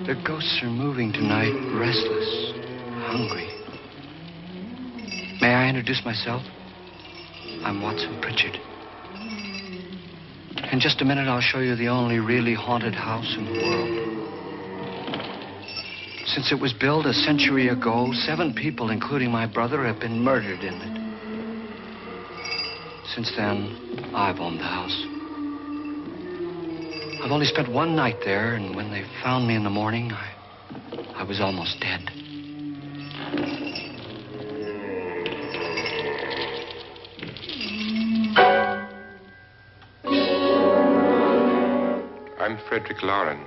The ghosts are moving tonight, restless, hungry. May I introduce myself? I'm Watson Pritchard. In just a minute, I'll show you the only really haunted house in the world. Since it was built a century ago, 7 people, including my brother, have been murdered in it. Since then, I've owned the house. I've only spent one night there, and when they found me in the morning, I was almost dead. I'm Frederick Lauren,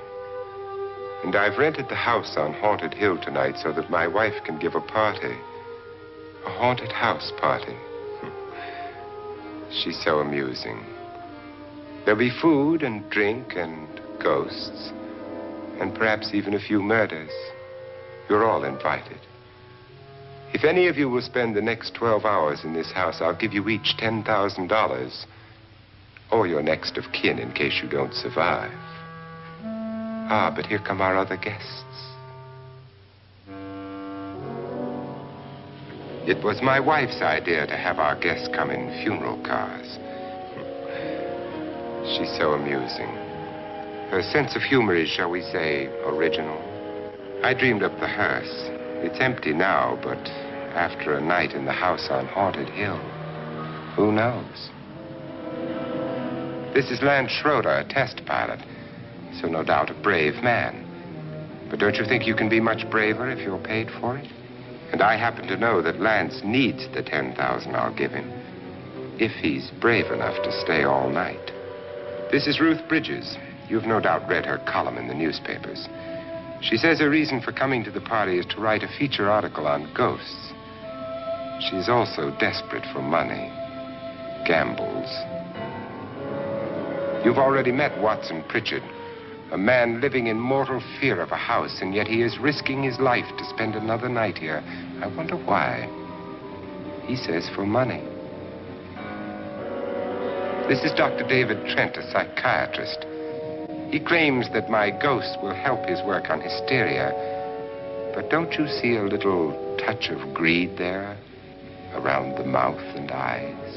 and I've rented the house on Haunted Hill tonight so that my wife can give a party. A haunted house party. She's so amusing. There'll be food and drink and ghosts, and perhaps even a few murders. You're all invited. If any of you will spend the next 12 hours in this house, I'll give you each $10,000, or your next of kin in case you don't survive. Ah, but here come our other guests. It was my wife's idea to have our guests come in funeral cars. She's so amusing. Her sense of humor is, shall we say, original. I dreamed up the hearse. It's empty now, but after a night in the house on Haunted Hill, who knows? This is Lance Schroeder, a test pilot, so no doubt a brave man. But don't you think you can be much braver if you're paid for it? And I happen to know that Lance needs the $10,000 I'll give him, if he's brave enough to stay all night. This is Ruth Bridges. You've no doubt read her column in the newspapers. She says her reason for coming to the party is to write a feature article on ghosts. She's also desperate for money, gambles. You've already met Watson Pritchard, a man living in mortal fear of a house, and yet he is risking his life to spend another night here. I wonder why. He says for money. This is Dr. David Trent, a psychiatrist. He claims that my ghost will help his work on hysteria. But don't you see a little touch of greed there around the mouth and eyes?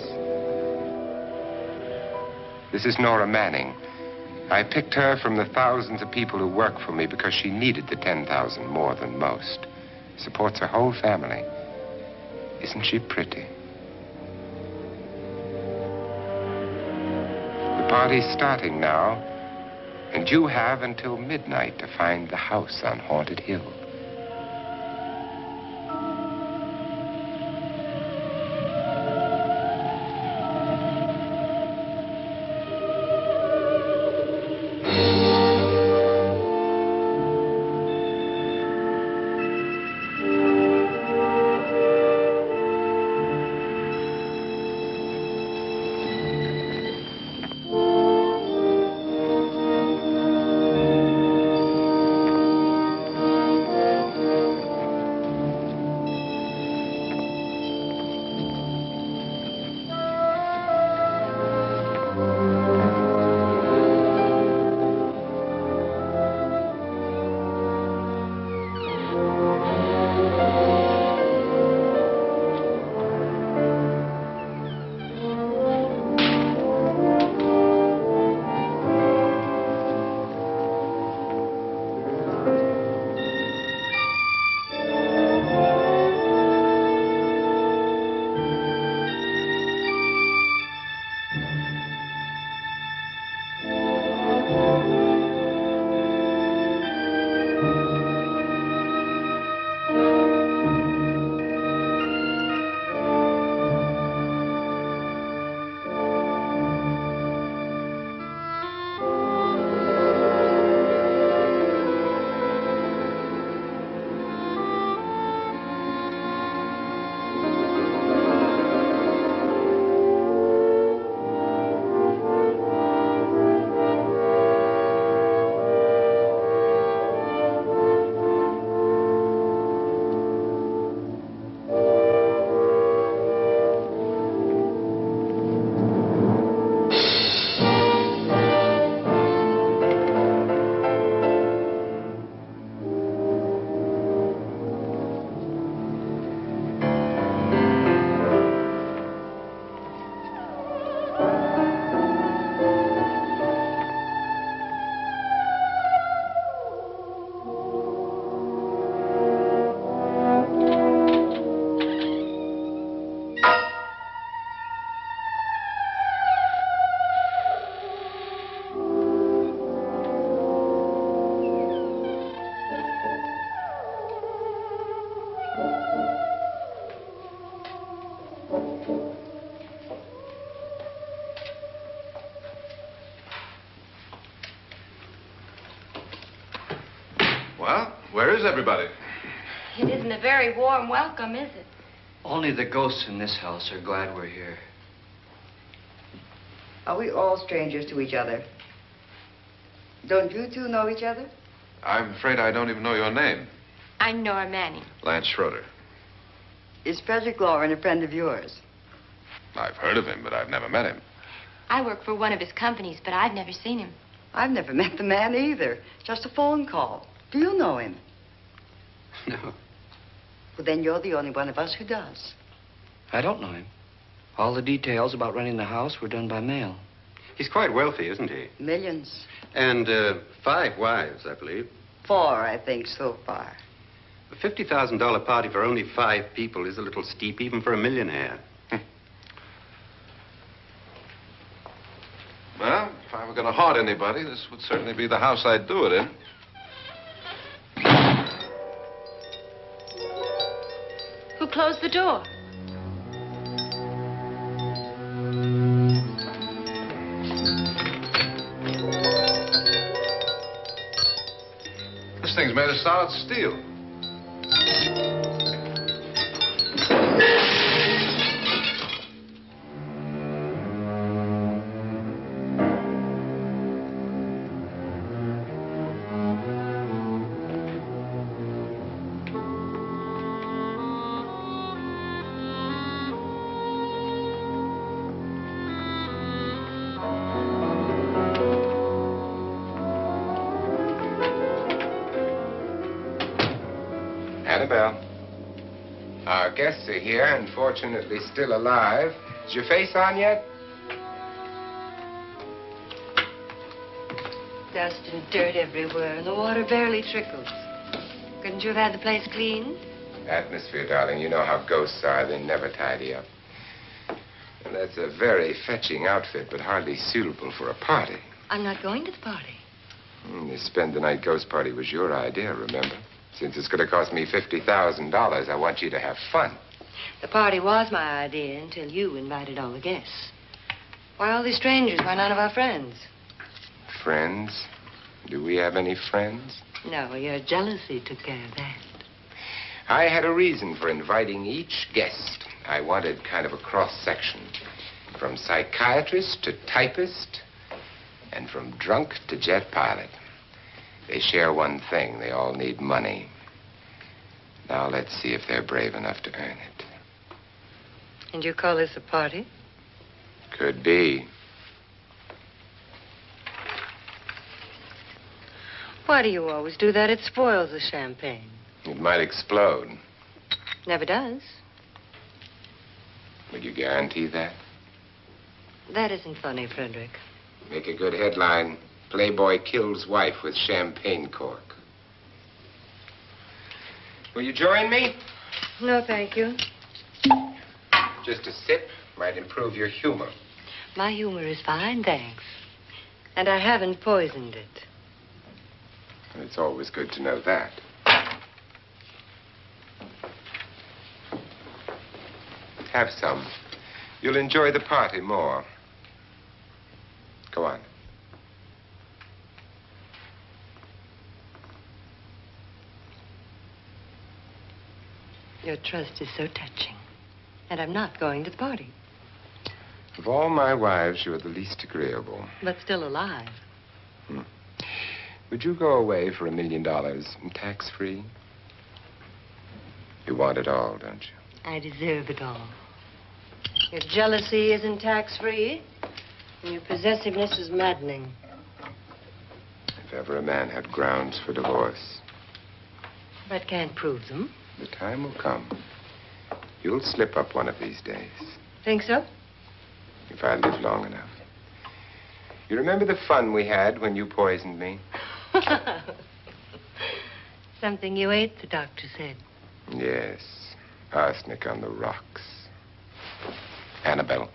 This is Nora Manning. I picked her from the thousands of people who work for me because she needed the $10,000 more than most. Supports her whole family. Isn't she pretty? The party's starting now, and you have until midnight to find the house on Haunted Hill. Well, where is everybody? It isn't a very warm welcome, is it? Only the ghosts in this house are glad we're here. Are we all strangers to each other? Don't you two know each other? I'm afraid I don't even know your name. I'm Nora Manning. Lance Schroeder. Is Frederick Lauren a friend of yours? I've heard of him, but I've never met him. I work for one of his companies, but I've never seen him. I've never met the man either. Just a phone call. Do you know him? No, Well, then you're the only one of us who does. I don't know him. All the details about running the house were done by mail. He's quite wealthy, isn't he? Millions. And 5 wives, I believe. 4, I think, so far. A $50,000 party for only 5 people is a little steep, even for a millionaire. Well, if I were going to haunt anybody, this would certainly be the house I'd do it in. Who closed the door? This thing's made of solid steel. Annabelle, our guests are here, unfortunately still alive. Is your face on yet? Dust and dirt everywhere, and the water barely trickles. Couldn't you have had the place cleaned? Atmosphere, darling. You know how ghosts are. They never tidy up. And that's a very fetching outfit, but hardly suitable for a party. I'm not going to the party. The spend-the-night ghost party was your idea, remember? Since it's going to cost me $50,000, I want you to have fun. The party was my idea until you invited all the guests. Why, all these strangers were none of our friends. Friends? Do we have any friends? No, your jealousy took care of that. I had a reason for inviting each guest. I wanted kind of a cross-section. From psychiatrist to typist, and from drunk to jet pilot. They share one thing. They all need money. Now let's see if they're brave enough to earn it. And you call this a party? Could be. Why do you always do that? It spoils the champagne. It might explode. Never does. Would you guarantee that? That isn't funny, Frederick. Make a good headline. Playboy kills wife with champagne cork. Will you join me? No, thank you. Just a sip might improve your humor. My humor is fine, thanks. And I haven't poisoned it. It's always good to know that. Have some. You'll enjoy the party more. Go on. Your trust is so touching. And I'm not going to the party. Of all my wives, you're the least agreeable. But still alive. Would you go away for $1 million tax-free? You want it all, don't you? I deserve it all. Your jealousy isn't tax-free. And your possessiveness is maddening. If ever a man had grounds for divorce. But can't prove them. The time will come. You'll slip up one of these days. Think so? If I live long enough. You remember the fun we had when you poisoned me? Something you ate, the doctor said. Yes. Arsenic on the rocks. Annabelle,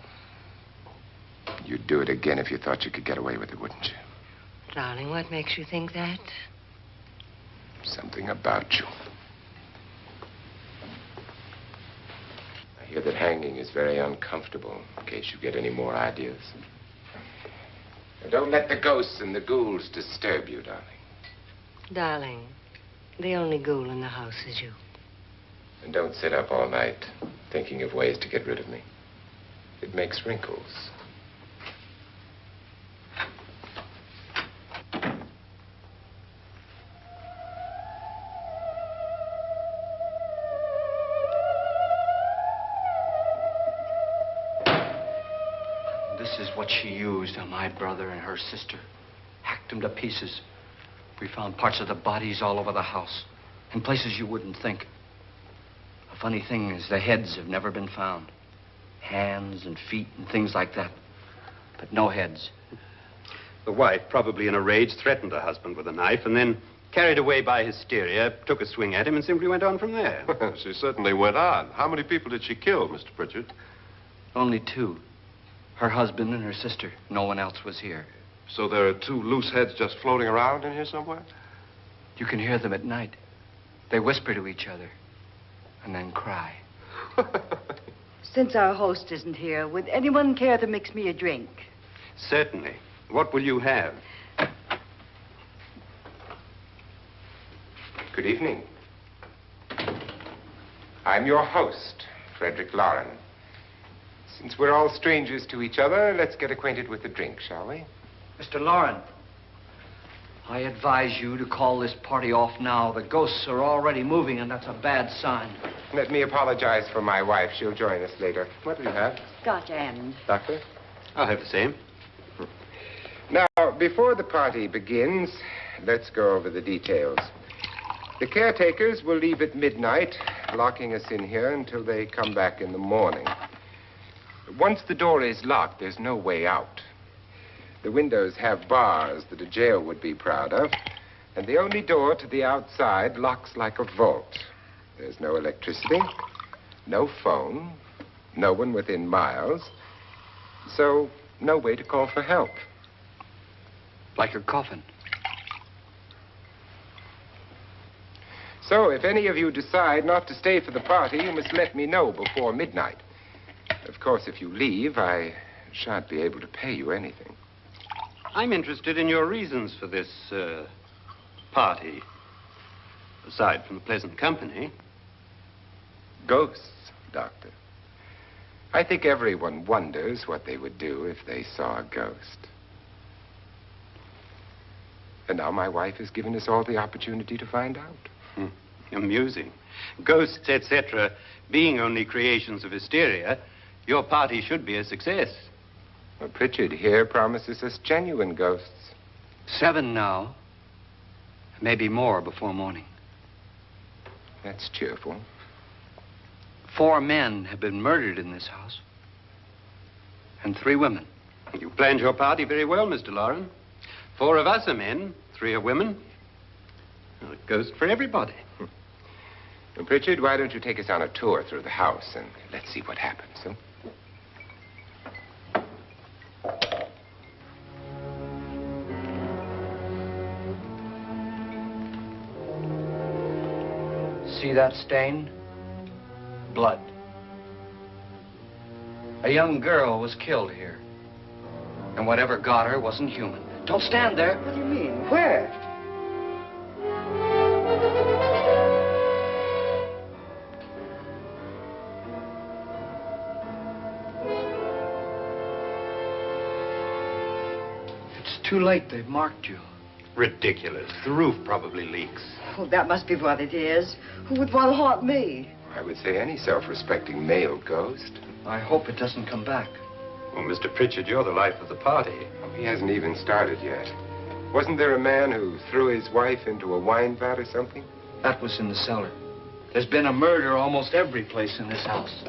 you'd do it again if you thought you could get away with it, wouldn't you? Darling, what makes you think that? Something about you. I hear that hanging is very uncomfortable, in case you get any more ideas. Now, don't let the ghosts and the ghouls disturb you, darling. Darling, The only ghoul in the house is you. And don't sit up all night thinking of ways to get rid of me. It makes wrinkles. This is what she used on my brother and her sister. Hacked them to pieces. We found parts of the bodies all over the house, in places you wouldn't think. The funny thing is the heads have never been found. Hands and feet and things like that. But no heads. The wife, probably in a rage, threatened her husband with a knife and then, carried away by hysteria, took a swing at him and simply went on from there. She certainly went on. How many people did she kill, Mr. Pritchard? Only two. Her husband and her sister. No one else was here. So there are two loose heads just floating around in here somewhere? You can hear them at night. They whisper to each other and then cry. Since our host isn't here, would anyone care to mix me a drink? Certainly. What will you have? Good evening. I'm your host, Frederick Lauren. Since we're all strangers to each other, let's get acquainted with the drink, shall we? Mr. Lauren, I advise you to call this party off now. The ghosts are already moving, and that's a bad sign. Let me apologize for my wife. She'll join us later. What will you have? Scotch and. Doctor? I'll have the same. Now, before the party begins, let's go over the details. The caretakers will leave at midnight, locking us in here until they come back in the morning. Once the door is locked, there's no way out. The windows have bars that a jail would be proud of, and the only door to the outside locks like a vault. There's no electricity, no phone, no one within miles, so no way to call for help. Like a coffin. So if any of you decide not to stay for the party, you must let me know before midnight. Of course, if you leave, I shan't be able to pay you anything. I'm interested in your reasons for this, party. Aside from the pleasant company. Ghosts, Doctor. I think everyone wonders what they would do if they saw a ghost. And now my wife has given us all the opportunity to find out. Amusing. Ghosts, etc., being only creations of hysteria, your party should be a success. Well, Pritchard here promises us genuine ghosts. 7 now. Maybe more before morning. That's cheerful. 4 men have been murdered in this house. And 3 women. You planned your party very well, Mr. Lauren. 4 of us are men, 3 are women. Well, a ghost for everybody. Well, Pritchard, why don't you take us on a tour through the house and let's see what happens, huh? See that stain? Blood. A young girl was killed here. And whatever got her wasn't human. Don't stand there. What do you mean? Where? It's too late. They've marked you. Ridiculous. The roof probably leaks. Oh, that must be what it is. Who would want to haunt me? I would say any self-respecting male ghost. I hope it doesn't come back. Well, Mr. Pritchard, you're the life of the party. He hasn't even started yet. Wasn't there a man who threw his wife into a wine vat or something? That was in the cellar. There's been a murder almost every place in this house.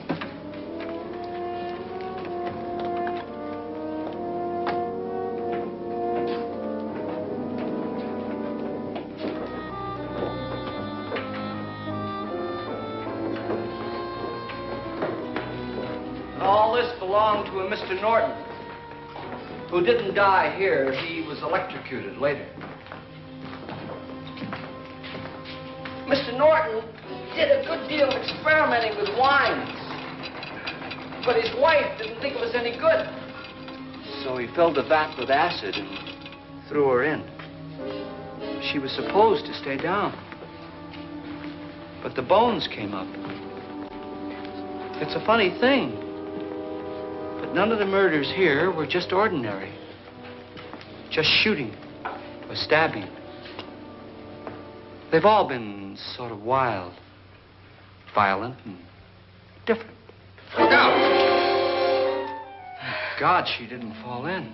All this belonged to a Mr. Norton, who didn't die here. He was electrocuted later. Mr. Norton did a good deal of experimenting with wines, but his wife didn't think it was any good. So he filled the vat with acid and threw her in. She was supposed to stay down. But the bones came up. It's a funny thing. But none of the murders here were just ordinary. Just shooting or stabbing. They've all been sort of wild, violent, and different. Look out! Thank God she didn't fall in.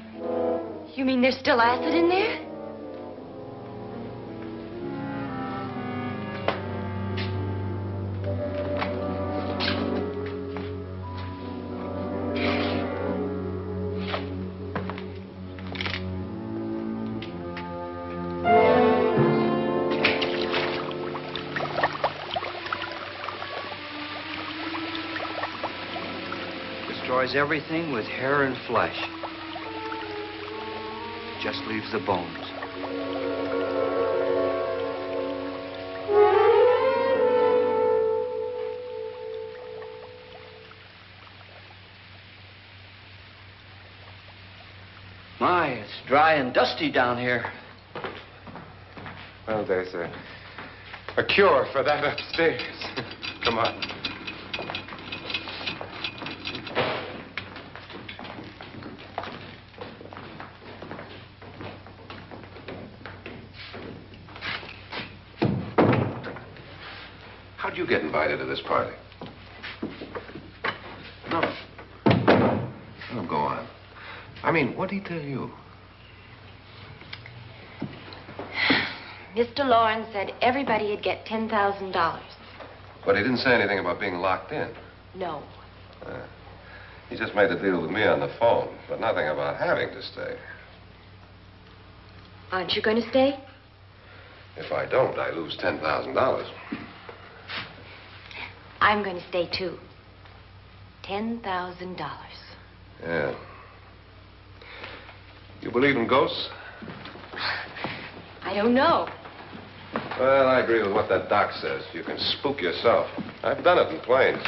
You mean there's still acid in there? Destroys everything with hair and flesh. Just leaves the bones. My, it's dry and dusty down here. Well, there's a cure for that upstairs. Come on. How'd you get invited to this party? No. Oh, go on. I mean, what'd he tell you? Mr. Lawrence said everybody'd get $10,000. But he didn't say anything about being locked in. No. He just made the deal with me on the phone, but nothing about having to stay. Aren't you going to stay? If I don't, I lose $10,000. I'm going to stay, too. $10,000. Yeah. You believe in ghosts? I don't know. Well, I agree with what that doc says. You can spook yourself. I've done it in planes.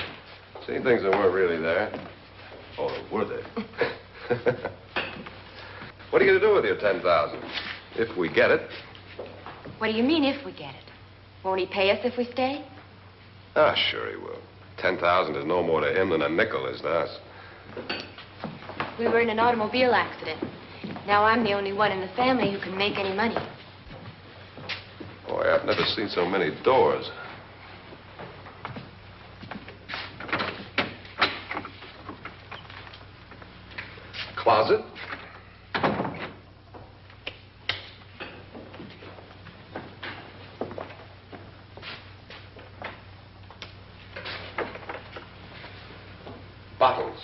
Seen things that weren't really there. Or were they? What are you going to do with your $10,000? If we get it. What do you mean, if we get it? Won't he pay us if we stay? Ah, sure he will. 10,000 is no more to him than a nickel is to us. We were in an automobile accident. Now I'm the only one in the family who can make any money. Boy, I've never seen so many doors. Closet. Bottles.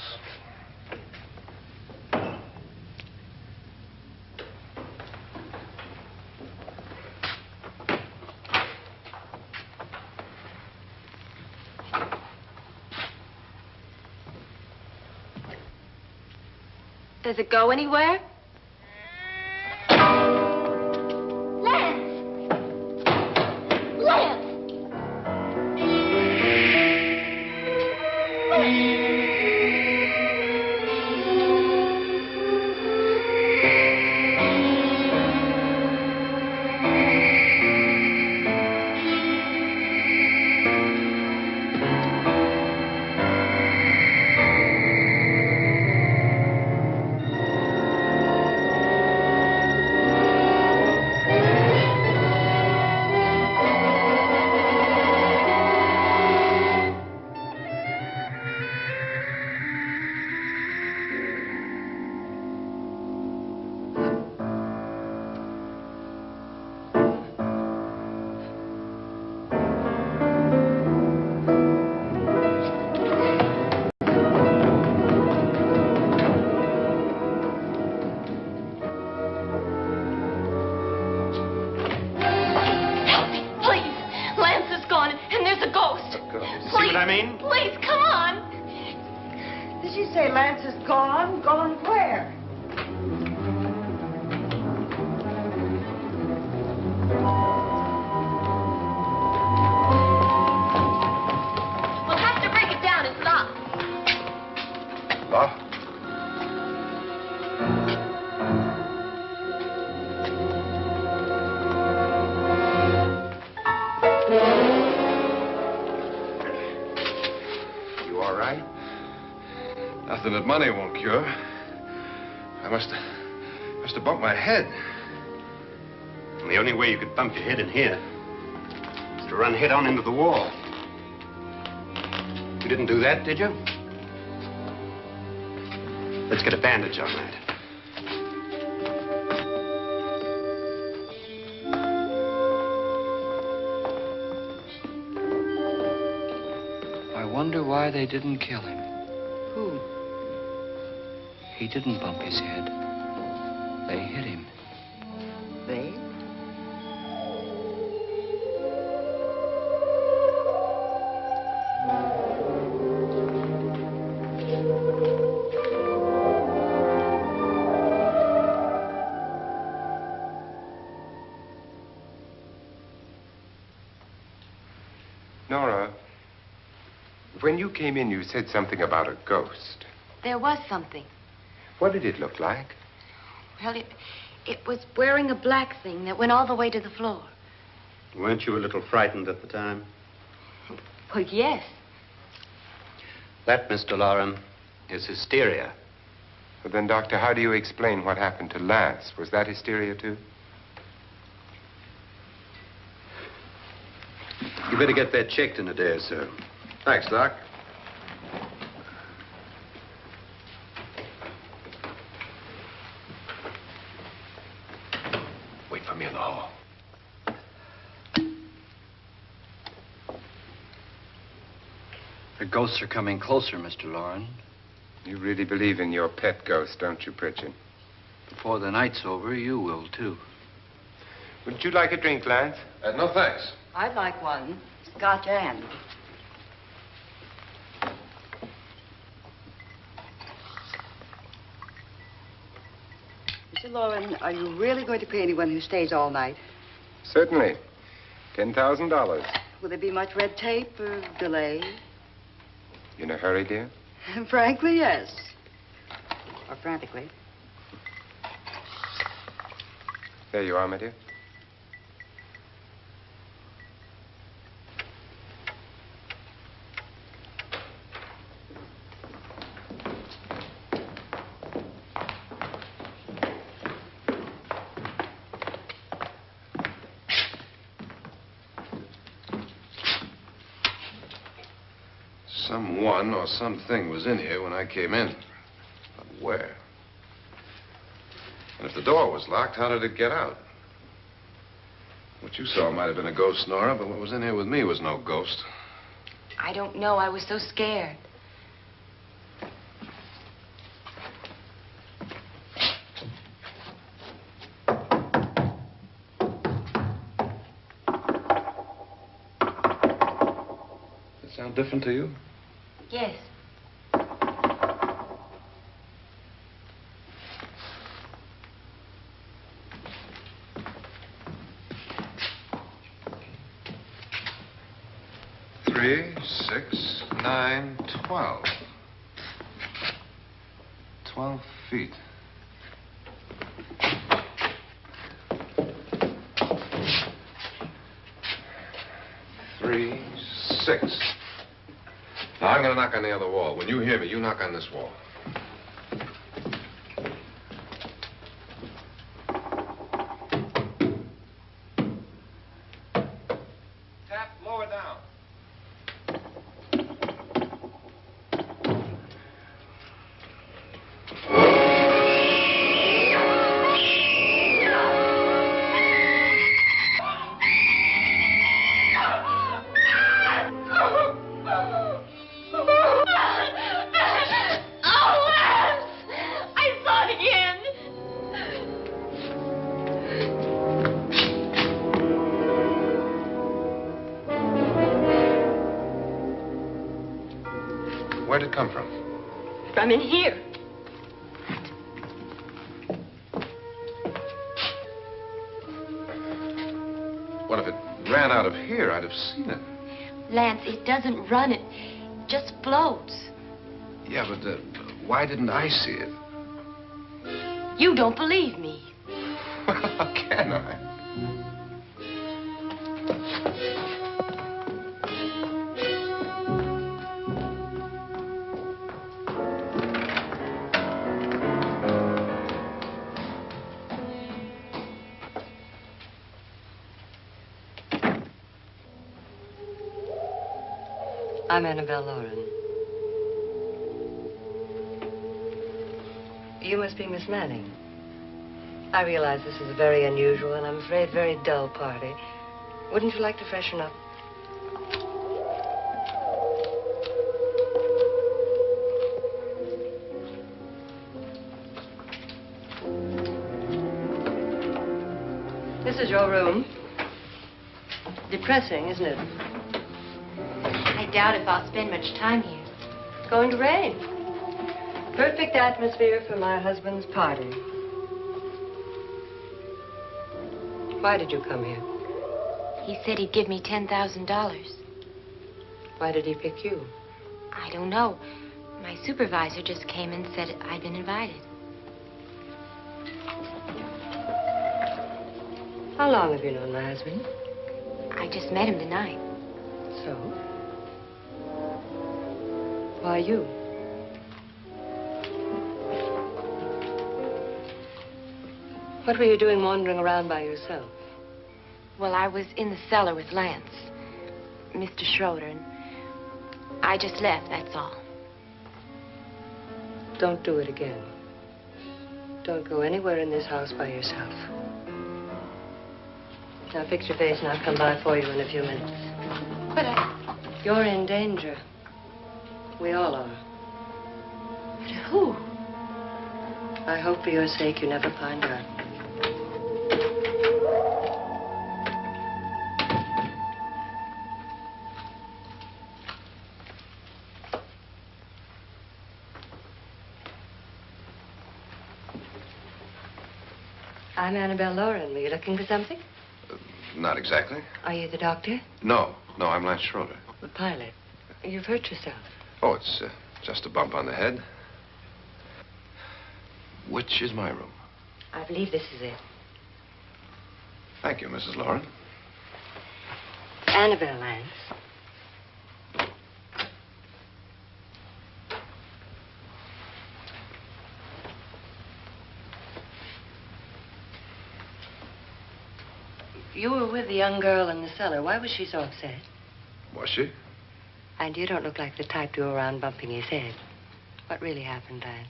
Does it go anywhere? Lance! Lance! Please, come on. Did she say Lance is gone? Gone where? We'll have to break it down. It's locked. Locked? something that money won't cure. I must have bumped my head. And the only way you could bump your head in here is to run head on into the wall. You didn't do that, did you? Let's get a bandage on that. I wonder why they didn't kill him. Who? He didn't bump his head. They hit him. They? Nora, when you came in, you said something about a ghost. There was something. What did it look like? Well, it was wearing a black thing that went all the way to the floor. Weren't you a little frightened at the time? Well, yes. That, Mr. Loren, is hysteria. Well, then, Doctor, how do you explain what happened to Lance? Was that hysteria, too? You better get that checked in a day or so. Thanks, Doc. Wait for me in the hall. The ghosts are coming closer, Mr. Loren. You really believe in your pet ghost, don't you, Bridgette? Before the night's over, you will, too. Wouldn't you like a drink, Lance? No, thanks. I'd like one. Scotch and. Mr. Loren, are you really going to pay anyone who stays all night? Certainly. $10,000. Will there be much red tape or delay? In a hurry, dear? Frankly, yes. Or frantically. There you are, my dear. Someone or something was in here when I came in. But where? And if the door was locked, how did it get out? What you saw might have been a ghost, Nora, but what was in here with me was no ghost. I don't know. I was so scared. Does it sound different to you? Yes. Three, 6, 9, 12. 12 feet. Three, 6. Now, I'm going to knock on the other wall. When you hear me, you knock on this wall. Tap lower down. Where'd it come from? From in here. What if it ran out of here? I'd have seen it. Lance, it doesn't run. It just floats. Yeah, but why didn't I see it? You don't believe me. Well, how can I? I'm Annabelle Lauren. You must be Miss Manning. I realize this is a very unusual and I'm afraid very dull party. Wouldn't you like to freshen up? This is your room. Depressing, isn't it? I doubt if I'll spend much time here. It's going to rain. Perfect atmosphere for my husband's party. Why did you come here? He said he'd give me $10,000. Why did he pick you? I don't know. My supervisor just came and said I'd been invited. How long have you known my husband? I just met him tonight. So? Why you? What were you doing wandering around by yourself? Well, I was in the cellar with Lance, Mr. Schroeder, and I just left, that's all. Don't do it again. Don't go anywhere in this house by yourself. Now fix your face and I'll come by for you in a few minutes. But You're in danger. We all are. But who? I hope for your sake you never find out. I'm Annabelle Lauren. Were you looking for something? Not exactly. Are you the doctor? No, I'm Lance Schroeder. The pilot. You've hurt yourself. Oh, it's just a bump on the head. Which is my room? I believe this is it. Thank you, Mrs. Lauren. Annabelle Lance. You were with the young girl in the cellar. Why was she so upset? Was she? And you don't look like the type to go around bumping his head. What really happened, Lance?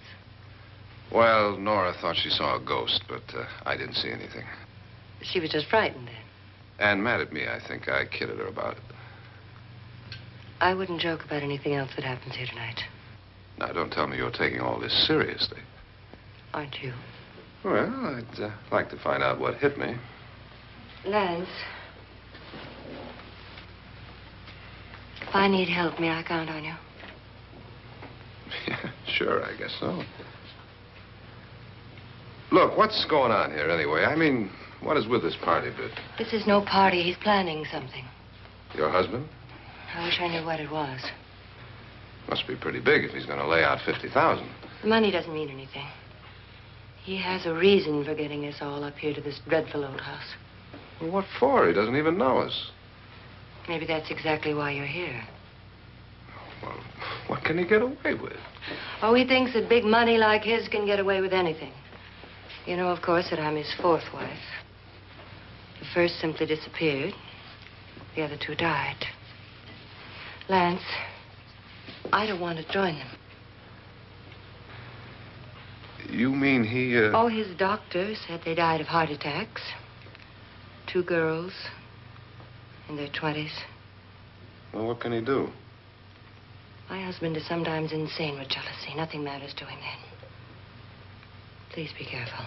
Well, Nora thought she saw a ghost, but I didn't see anything. She was just frightened then. And mad at me, I think. I kidded her about it. I wouldn't joke about anything else that happens here tonight. Now, don't tell me you're taking all this seriously. Aren't you? Well, I'd like to find out what hit me. Lance. If I need help, may I count on you? Yeah, sure, I guess so. Look, what's going on here anyway? I mean, what is with this party bit? This is no party. He's planning something. Your husband? I wish I knew what it was. Must be pretty big if he's going to lay out 50,000. The money doesn't mean anything. He has a reason for getting us all up here to this dreadful old house. Well, what for? He doesn't even know us. Maybe that's exactly why you're here. Well, what can he get away with? Oh, he thinks that big money like his can get away with anything. You know, of course, that I'm his fourth wife. The first simply disappeared. The other two died. Lance, I don't want to join them. You mean he, Oh, his doctor said they died of heart attacks. 2 girls in their 20s. Well, what can he do? My husband is sometimes insane with jealousy. Nothing matters to him then. Please be careful.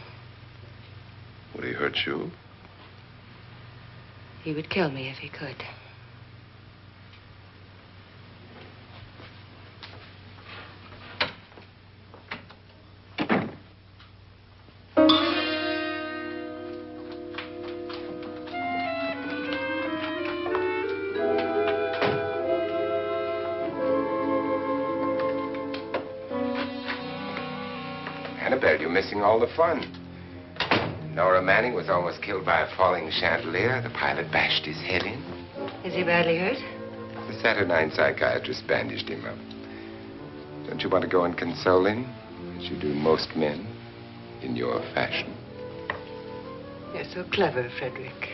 Would he hurt you? He would kill me if he could. Annabelle, you're missing all the fun. Nora Manning was almost killed by a falling chandelier. The pilot bashed his head in. Is he badly hurt? The Saturnine psychiatrist bandaged him up. Don't you want to go and console him, as you do most men, in your fashion? You're so clever, Frederick.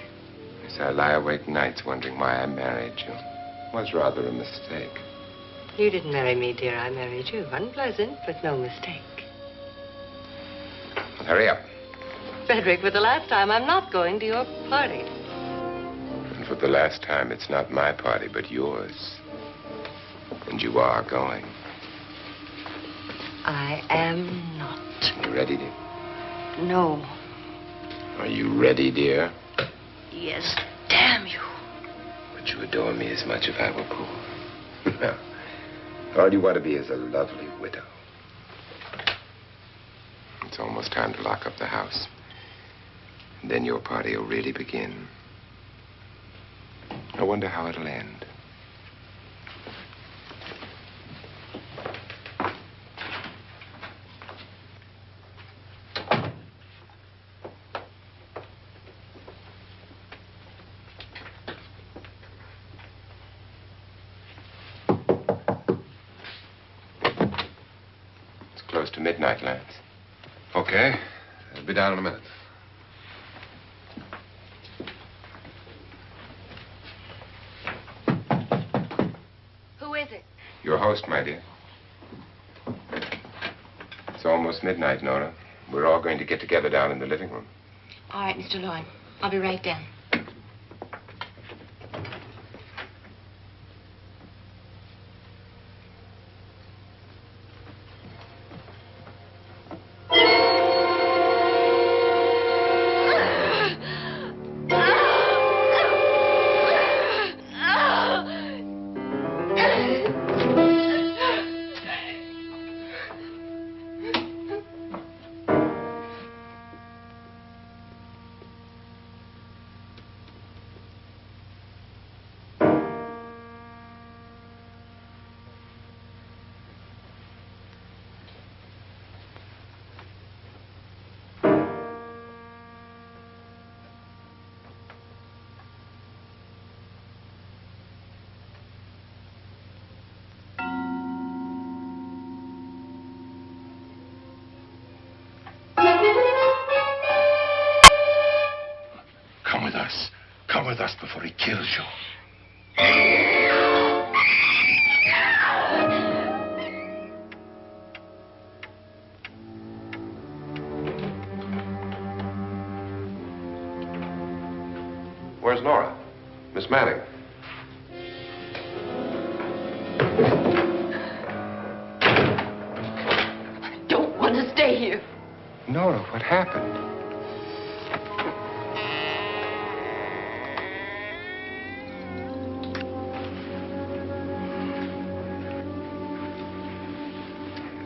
Yes, I lie awake nights wondering why I married you. It was rather a mistake. You didn't marry me, dear. I married you. Unpleasant, but no mistake. Well, hurry up. Frederick, for the last time, I'm not going to your party. And for the last time, it's not my party, but yours. And you are going. I am not. You ready, dear? No. Are you ready, dear? Yes, damn you. Would you adore me as much if I were poor? No. All you want to be is a lovely widow. It's almost time to lock up the house. And then your party will really begin. I wonder how it'll end. It's close to midnight, Lance. Okay. I'll be down in a minute. Who is it? Your host, my dear. It's almost midnight, Nora. We're all going to get together down in the living room. All right, Mr. Lloyd. I'll be right down. Come with us before he kills you. Where's Nora? Miss Manning. I don't want to stay here. Nora, what happened?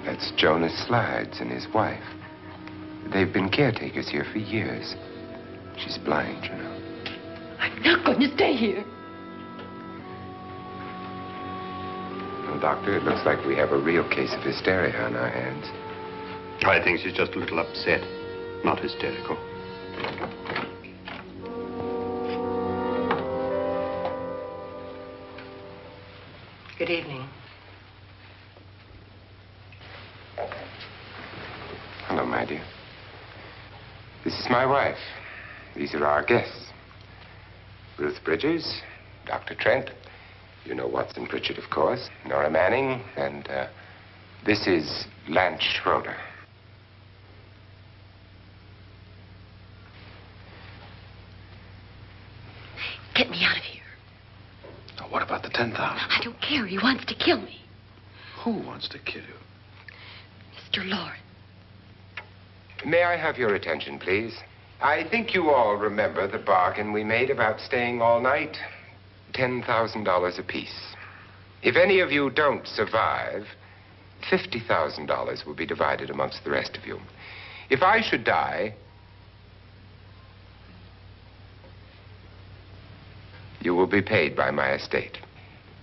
That's Jonas Slides and his wife. They've been caretakers here for years. She's blind, you know. I'm not going to stay here. Well, Doctor, it looks like we have a real case of hysteria on our hands. I think she's just a little upset, not hysterical. Good evening. Hello, my dear. This is my wife. These are our guests. Ruth Bridges, Dr. Trent. You know Watson Pritchard, of course. Nora Manning, and this is Lance Schroeder. Get me out of here. Now, what about the 10,000? I don't care. He wants to kill me. Who wants to kill you? Mr. Lawrence. May I have your attention, please? I think you all remember the bargain we made about staying all night. $10,000 apiece. If any of you don't survive, $50,000 will be divided amongst the rest of you. If I should die, you will be paid by my estate.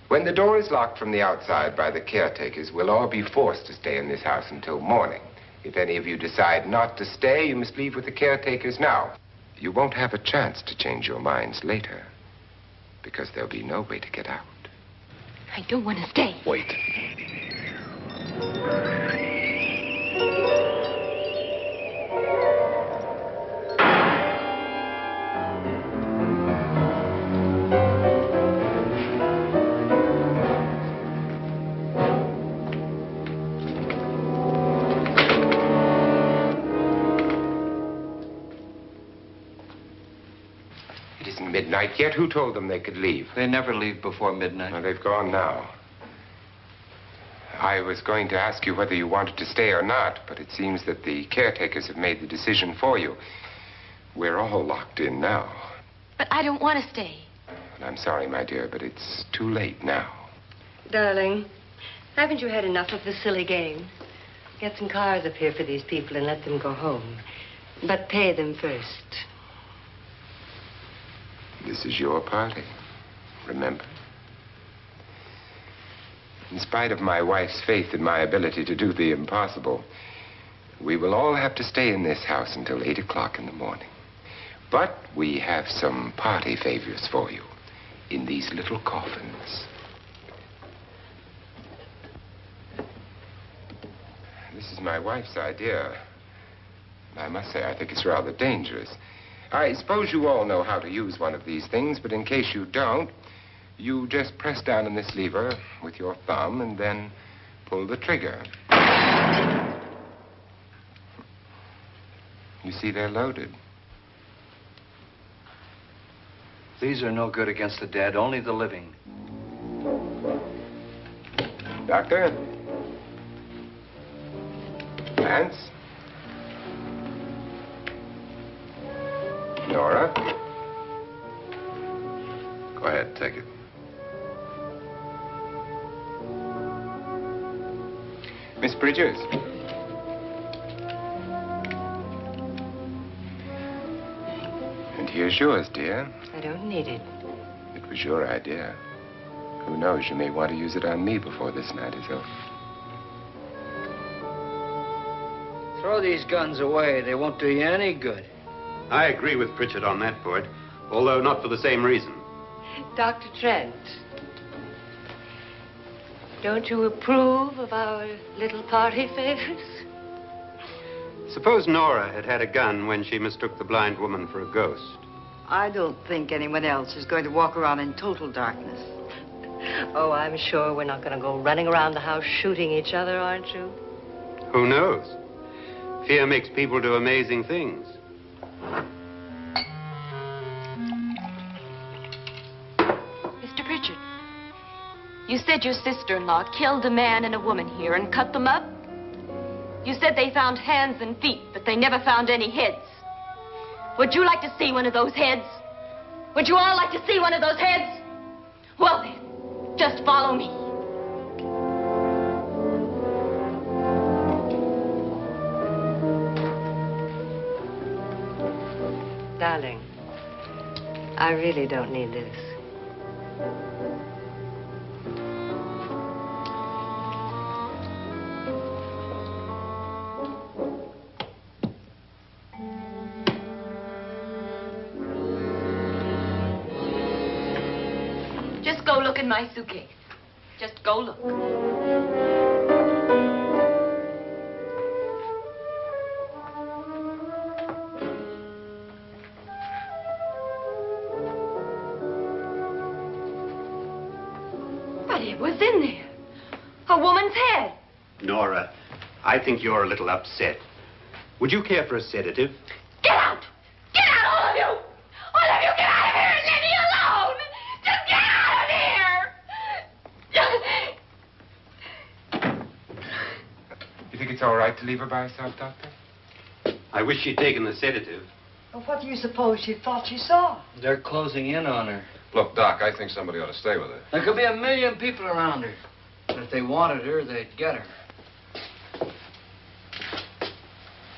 When the door is locked from the outside by the caretakers, we'll all be forced to stay in this house until morning. If any of you decide not to stay, you must leave with the caretakers now. You won't have a chance to change your minds later, because there'll be no way to get out. I don't want to stay. Wait. midnight yet. Who told them they could leave? They never leave before midnight. Well, they've gone now. I was going to ask you whether you wanted to stay or not, but it seems that the caretakers have made the decision for you. We're all locked in now. But I don't want to stay. And I'm sorry, my dear, but it's too late now. Darling, haven't you had enough of the silly game? Get some cars up here for these people and let them go home. But pay them first. This is your party, remember? In spite of my wife's faith in my ability to do the impossible, we will all have to stay in this house until 8 o'clock in the morning. But we have some party favors for you in these little coffins. This is my wife's idea. I must say, I think it's rather dangerous. I suppose you all know how to use one of these things, but in case you don't, you just press down on this lever with your thumb and then pull the trigger. You see, they're loaded. These are no good against the dead, only the living. Doctor? Lance? Nora? Go ahead, take it. Miss Bridges? And here's yours, dear. I don't need it. It was your idea. Who knows, you may want to use it on me before this night is over. Throw these guns away. They won't do you any good. I agree with Bridgette on that point, although not for the same reason. Dr. Trent, don't you approve of our little party favors? Suppose Nora had had a gun when she mistook the blind woman for a ghost. I don't think anyone else is going to walk around in total darkness. Oh, I'm sure we're not going to go running around the house shooting each other, aren't you? Who knows? Fear makes people do amazing things. Mr. Pritchard, you said your sister-in-law killed a man and a woman here and cut them up? You said they found hands and feet, but they never found any heads. Would you like to see one of those heads? Would you all like to see one of those heads? Well then, just follow me. Darling, I really don't need this. Just go look in my suitcase. Just go look. But it was in there. A woman's head. Nora, I think you're a little upset. Would you care for a sedative? Get out! Get out, all of you! All of you, get out of here and leave me alone! Just get out of here! You think it's all right to leave her by herself, Doctor? I wish she'd taken the sedative. Well, what do you suppose she thought she saw? They're closing in on her. Look, Doc, I think somebody ought to stay with her. There could be 1 million people around her. But if they wanted her, they'd get her.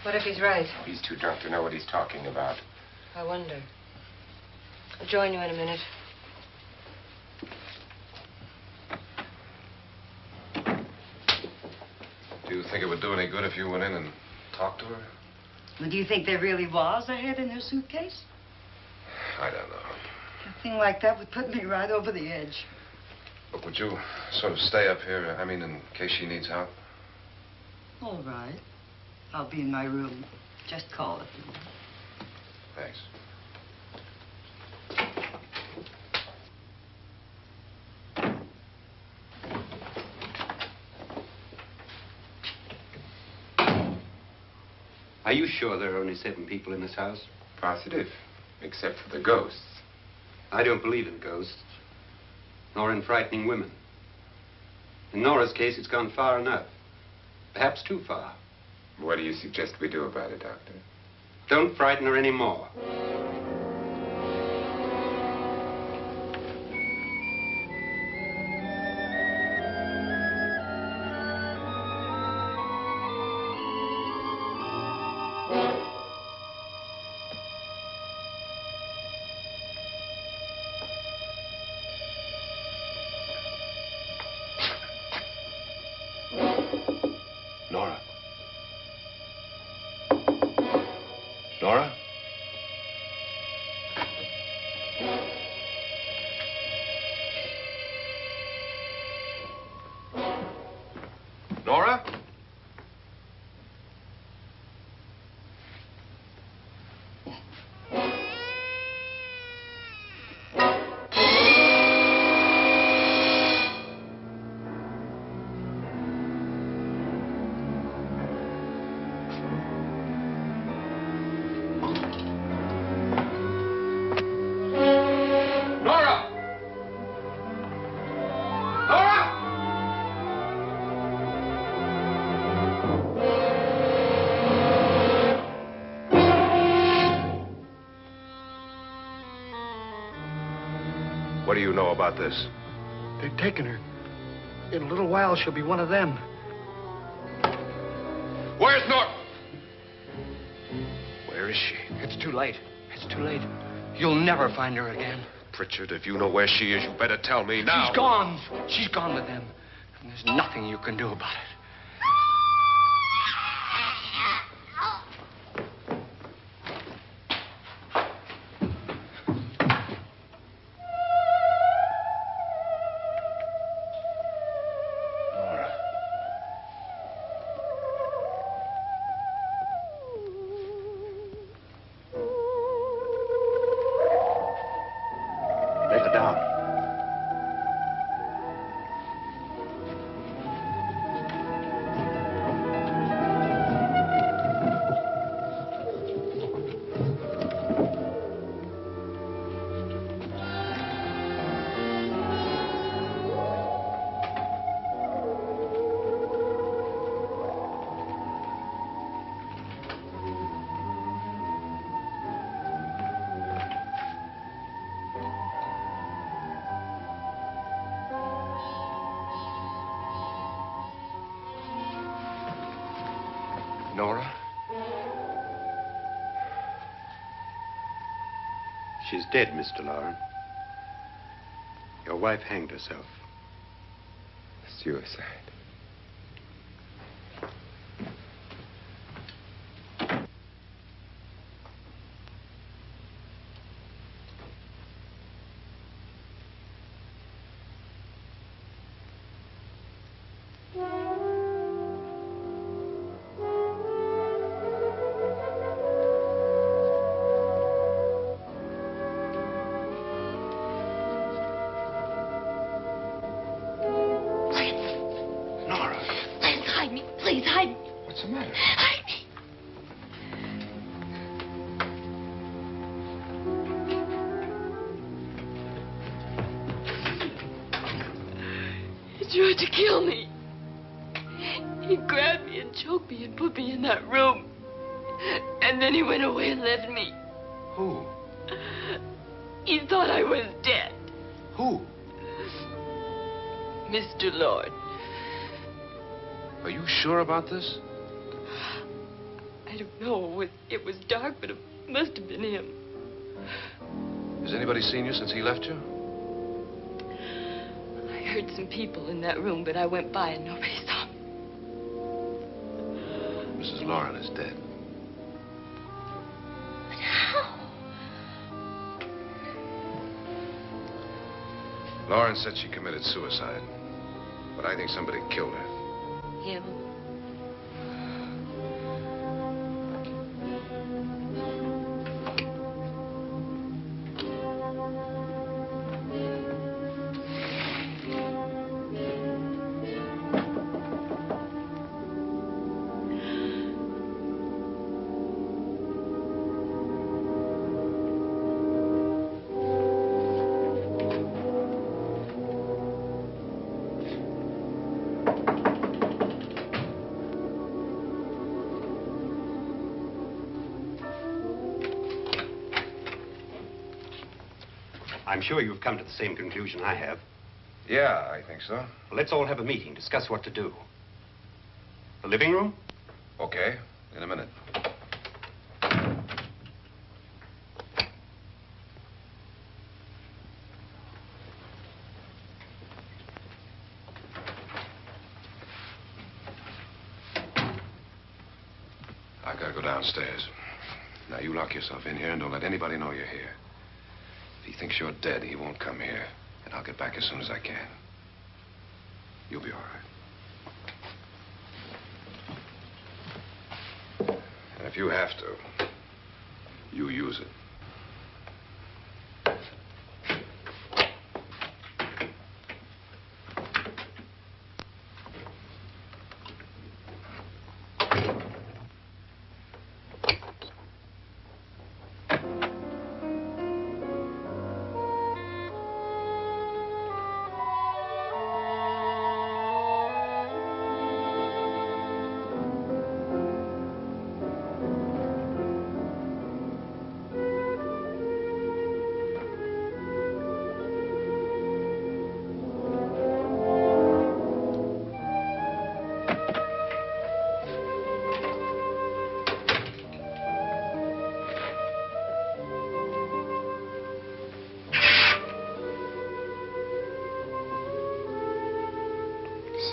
What if he's right? He's too drunk to know what he's talking about. I wonder. I'll join you in a minute. Do you think it would do any good if you went in and talked to her? Well, do you think there really was a head in her suitcase? I don't know. A thing like that would put me right over the edge. Look, would you sort of stay up here, I mean, in case she needs help? All right. I'll be in my room. Just call it. Thanks. Are you sure there are only 7 people in this house? Positive, except for the ghosts. I don't believe in ghosts, nor in frightening women. In Nora's case, it's gone far enough. Perhaps too far. What do you suggest we do about it, Doctor? Don't frighten her anymore. Nora? Nora? Nora? What do you know about this? They've taken her. In a little while, she'll be one of them. Where's Nora? Where is she? It's too late. It's too late. You'll never find her again. Pritchard, if you know where she is, you better tell me now. She's gone. She's gone with them. And there's nothing you can do about it. Lay her down. Nora? She's dead, Mr. Lauren. Your wife hanged herself. Suicide. Please, hide me. What's the matter? Hide me. He tried to kill me. He grabbed me and choked me and put me in that room. And then he went away and left me. Who? He thought I was dead. Who? Mr. Lord. Are you sure about this? I don't know. It was dark, but it must have been him. Has anybody seen you since he left you? I heard some people in that room, but I went by and nobody saw me. Mrs. Lauren is dead. But how? Lauren said she committed suicide, but I think somebody killed her. Him? I'm sure you've come to the same conclusion I have. Yeah, I think so. Well, let's all have a meeting, discuss what to do. The living room? Okay, in a minute. I gotta go downstairs. Now, you lock yourself in here and don't let anybody know you're here. If he thinks you're dead, he won't come here. And I'll get back as soon as I can. You'll be all right. And if you have to, you use it.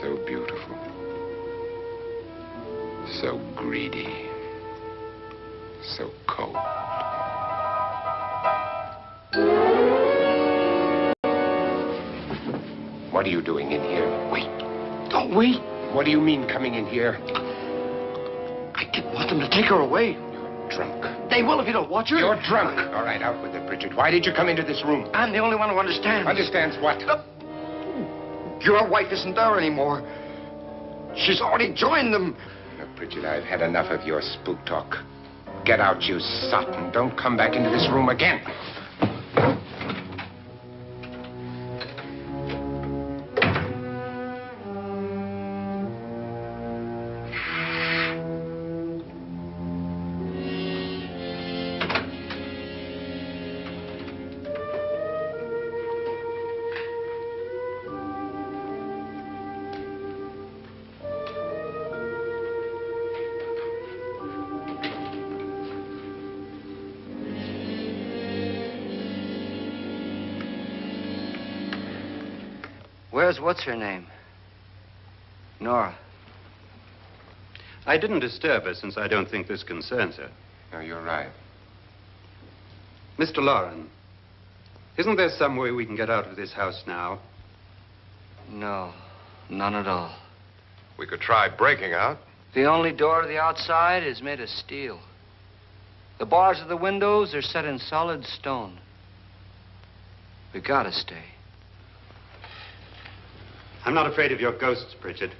So beautiful. So greedy. So cold. What are you doing in here? Wait. Don't wait. What do you mean coming in here? I didn't want them to take her away. You're drunk. They will if you don't watch her. You're drunk. All right, out with it, Bridget. Why did you come into this room? I'm the only one who understands. Understands what? Your wife isn't there anymore. She's already joined them. Now, Bridget, I've had enough of your spook talk. Get out, you sot, and don't come back into this room again. Where's what's-her-name? Nora. I didn't disturb her since I don't think this concerns her. No, you're right. Mr. Loren, isn't there some way we can get out of this house now? No, none at all. We could try breaking out. The only door to the outside is made of steel. The bars of the windows are set in solid stone. We gotta stay. I'm not afraid of your ghosts, Bridget.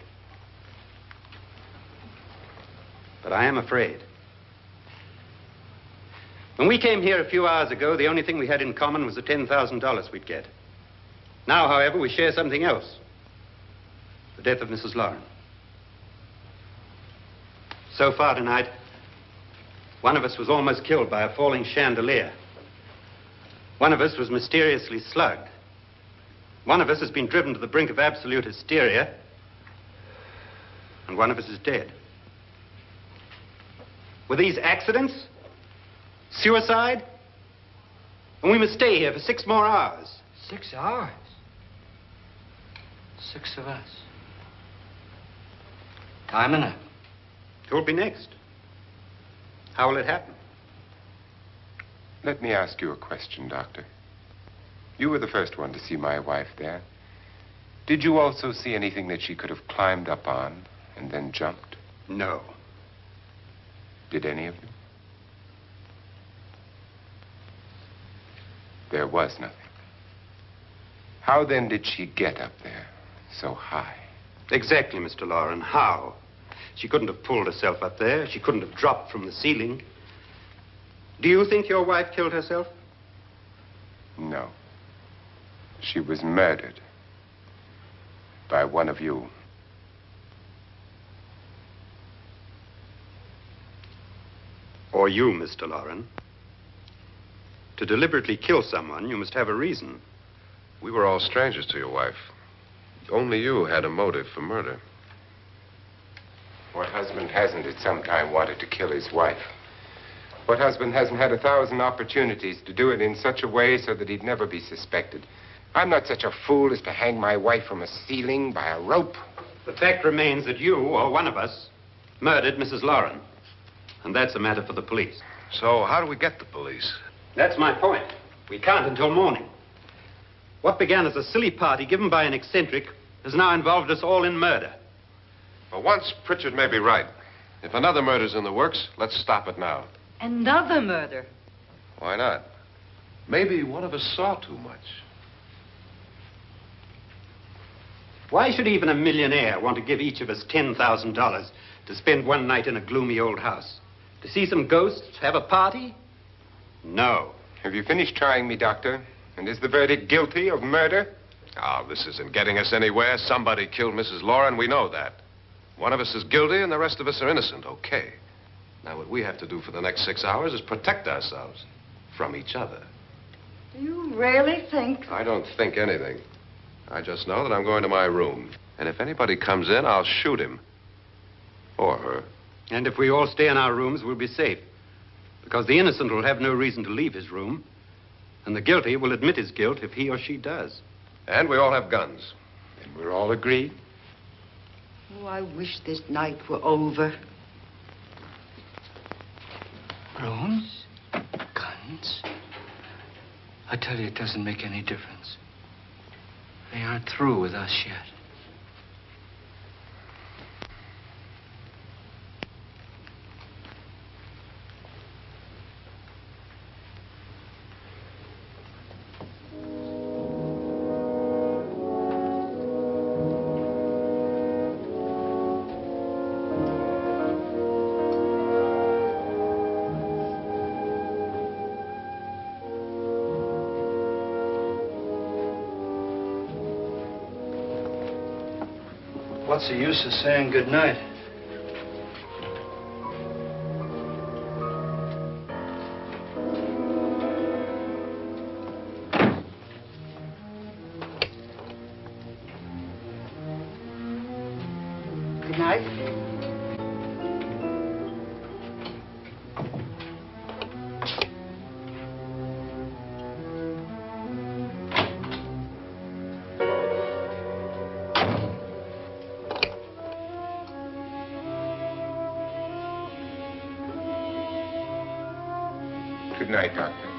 But I am afraid. When we came here a few hours ago, the only thing we had in common was the $10,000 we'd get. Now, however, we share something else. The death of Mrs. Loren. So far tonight, one of us was almost killed by a falling chandelier. One of us was mysteriously slugged. One of us has been driven to the brink of absolute hysteria, and one of us is dead. Were these accidents? Suicide? And we must stay here for 6 more hours. 6 hours? 6 of us. Time enough. Who'll be next? How will it happen? Let me ask you a question, Doctor. You were the first one to see my wife there. Did you also see anything that she could have climbed up on and then jumped? No. Did any of you? There was nothing. How then did she get up there so high? Exactly, Mr. Loren. How? She couldn't have pulled herself up there. She couldn't have dropped from the ceiling. Do you think your wife killed herself? No. She was murdered by one of you. Or you, Mr. Loren. To deliberately kill someone, you must have a reason. We were all strangers to your wife. Only you had a motive for murder. What husband hasn't at some time wanted to kill his wife? What husband hasn't had 1,000 opportunities to do it in such a way so that he'd never be suspected? I'm not such a fool as to hang my wife from a ceiling by a rope. The fact remains that you, or one of us, murdered Mrs. Lauren. And that's a matter for the police. So how do we get the police? That's my point. We can't until morning. What began as a silly party given by an eccentric has now involved us all in murder. For once, Pritchard may be right. If another murder's in the works, let's stop it now. Another murder? Why not? Maybe one of us saw too much. Why should even a millionaire want to give each of us $10,000 to spend one night in a gloomy old house? To see some ghosts, have a party? No. Have you finished trying me, Doctor? And is the verdict guilty of murder? Oh, this isn't getting us anywhere. Somebody killed Mrs. Lauren. We know that. One of us is guilty and the rest of us are innocent. Okay. Now, what we have to do for the next 6 hours is protect ourselves from each other. You really think? I don't think anything. I just know that I'm going to my room. And if anybody comes in, I'll shoot him. Or her. And if we all stay in our rooms, we'll be safe. Because the innocent will have no reason to leave his room. And the guilty will admit his guilt if he or she does. And we all have guns. And we're all agreed? Oh, I wish this night were over. Rooms? Guns? I tell you, it doesn't make any difference. They aren't through with us yet. What's the use of saying good night? Good night. Good night, Doctor.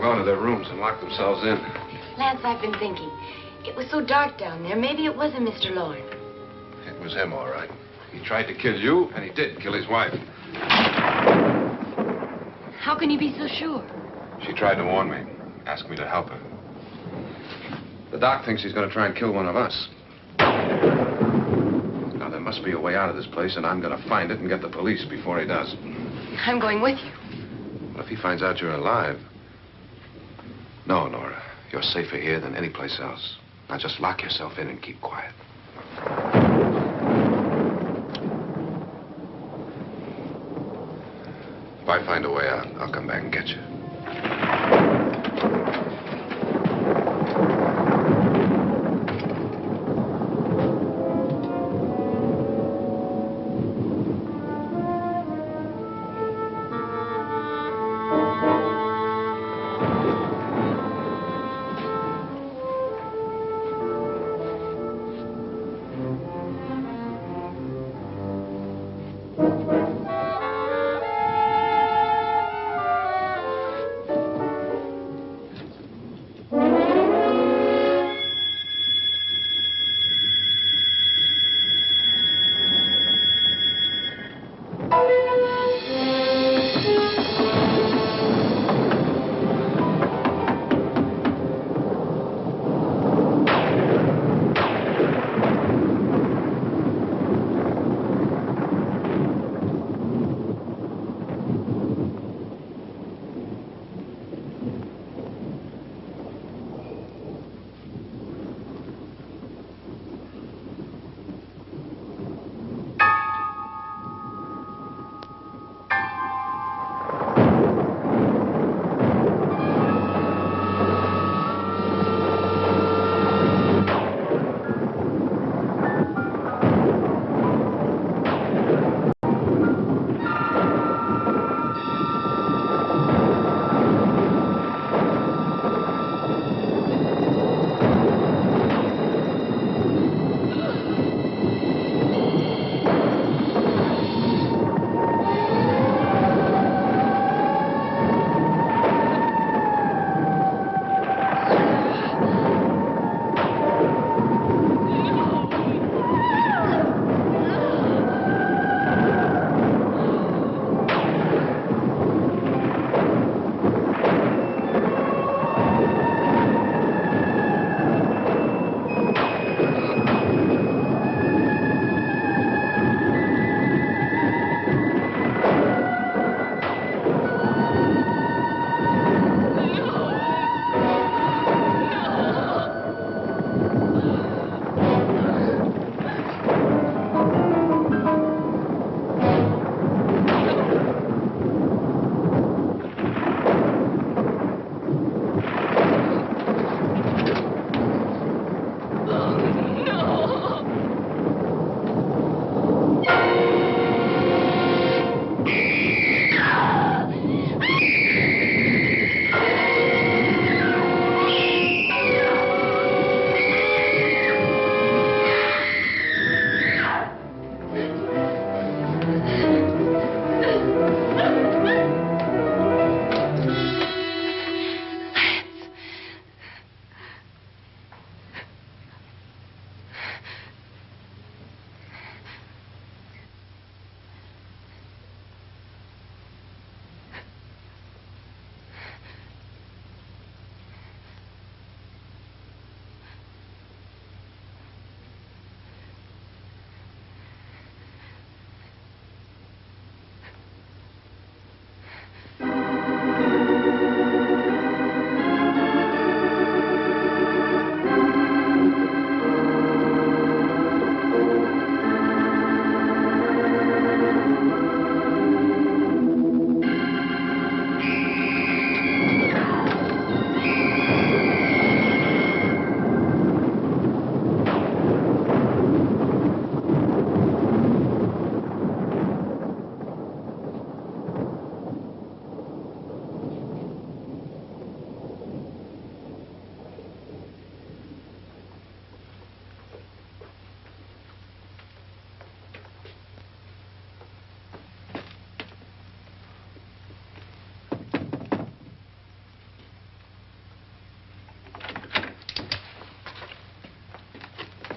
all gone to their rooms and locked themselves in. Lance, I've been thinking. It was so dark down there. Maybe it wasn't Mr. Lorne. It was him, all right. He tried to kill you, and he did kill his wife. How can you be so sure? She tried to warn me, asked me to help her. The doc thinks he's going to try and kill one of us. Now, there must be a way out of this place, and I'm going to find it and get the police before he does. I'm going with you. Well, if he finds out you're alive... No, Nora. You're safer here than any place else. Now, just lock yourself in and keep quiet. If I find a way out, I'll come back and get you.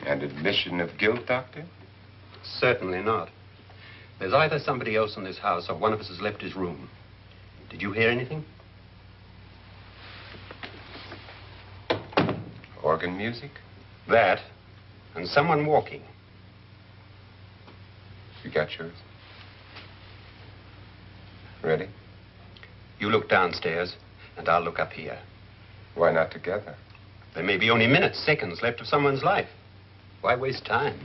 And admission of guilt, Doctor? Certainly not. There's either somebody else in this house or one of us has left his room. Did you hear anything? Organ music? That, and someone walking. You got yours? Ready? You look downstairs, and I'll look up here. Why not together? There may be only minutes, seconds left of someone's life. Why waste time?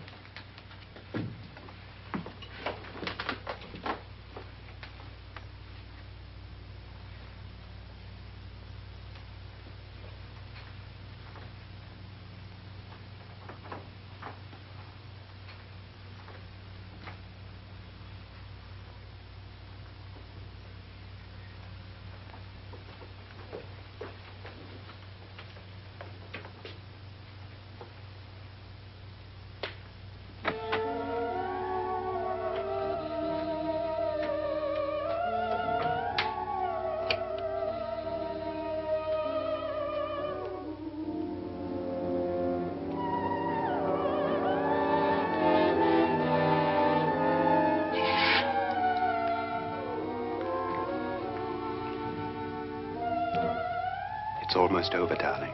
It's almost over, darling.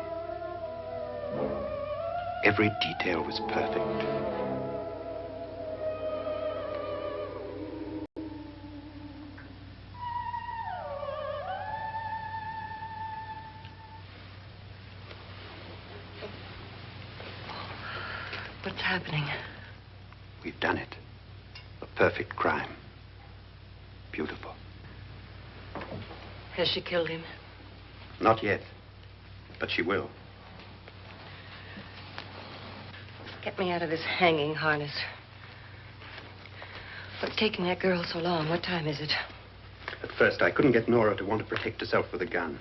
Every detail was perfect. What's happening? We've done it. A perfect crime. Beautiful. Has she killed him? Not yet, but she will. Get me out of this hanging harness. What's taking that girl so long? What time is it? At first, I couldn't get Nora to want to protect herself with a gun.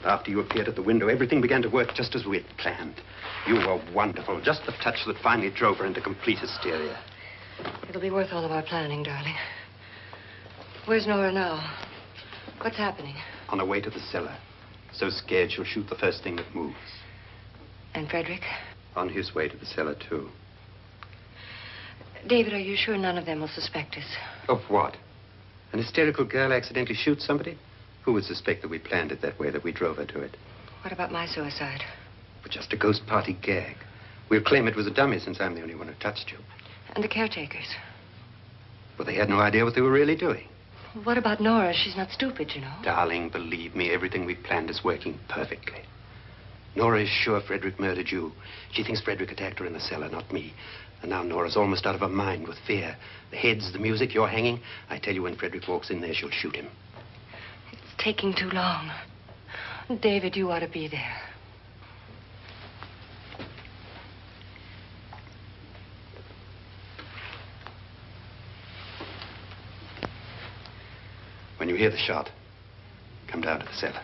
But after you appeared at the window, everything began to work just as we had planned. You were wonderful. Just the touch that finally drove her into complete hysteria. It'll be worth all of our planning, darling. Where's Nora now? What's happening? On her way to the cellar. So scared she'll shoot the first thing that moves. And Frederick? On his way to the cellar, too. David, are you sure none of them will suspect us? Of what? An hysterical girl accidentally shoots somebody? Who would suspect that we planned it that way, that we drove her to it? What about my suicide? But just a ghost party gag. We'll claim it was a dummy since I'm the only one who touched you. And the caretakers? Well, they had no idea what they were really doing. What about Nora? She's not stupid, you know. Darling, believe me, everything we planned is working perfectly. Nora is sure Frederick murdered you. She thinks Frederick attacked her in the cellar, not me. And now Nora's almost out of her mind with fear. The heads, the music, you're hanging. I tell you, when Frederick walks in there, she'll shoot him. It's taking too long. David, you ought to be there. When you hear the shot, come down to the cellar.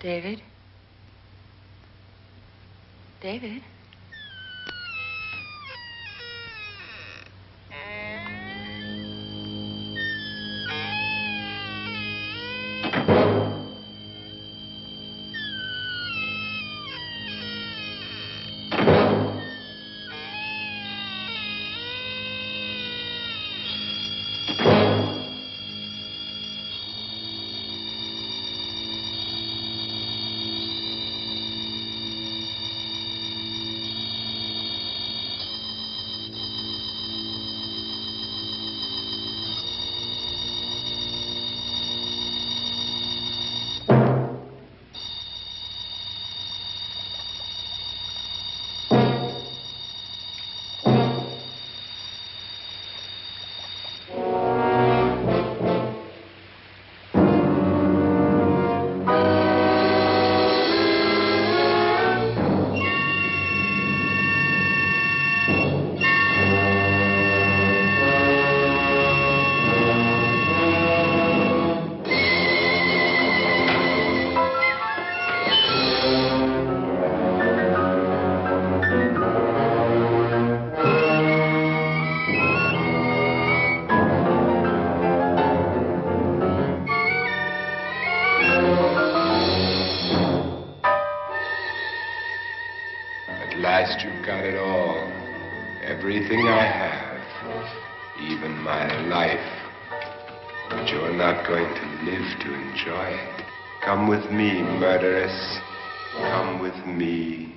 David? David? You've got it all. Everything I have. Even my life. But you're not going to live to enjoy it. Come with me, murderess. Come with me.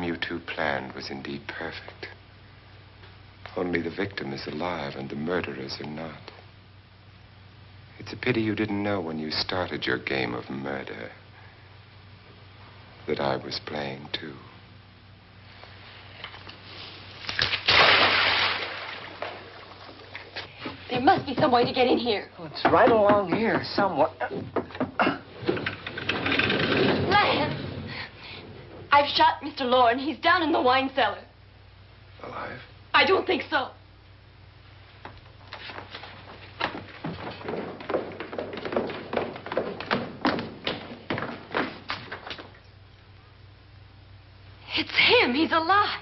You two planned was indeed perfect. Only the victim is alive and the murderers are not. It's a pity you didn't know when you started your game of murder that I was playing too. There must be some way to get in here. Oh, it's right along here somewhere. Lance! I've shot Mr. Lorne. He's down in the wine cellar. Alive? I don't think so. It's him. He's alive.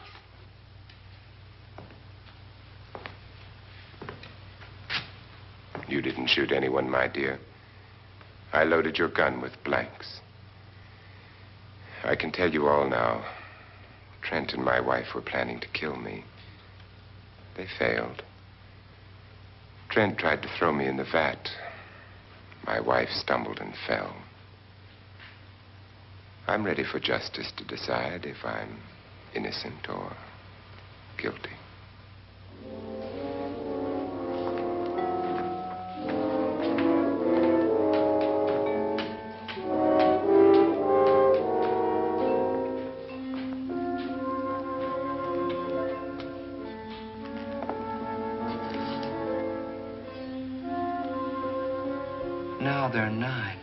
You didn't shoot anyone, my dear. I loaded your gun with blanks. I can tell you all now. Trent and my wife were planning to kill me. They failed. Trent tried to throw me in the vat. My wife stumbled and fell. I'm ready for justice to decide if I'm innocent or guilty. Now they're 9.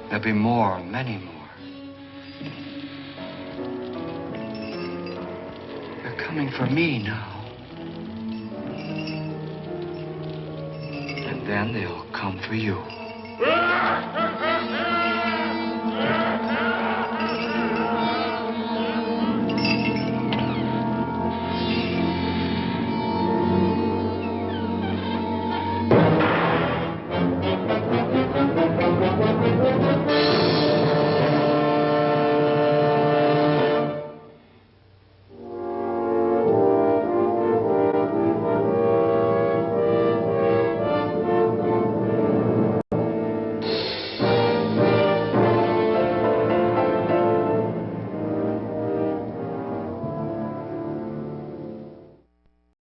There'll be more, many more. They're coming for me now. And then they'll come for you.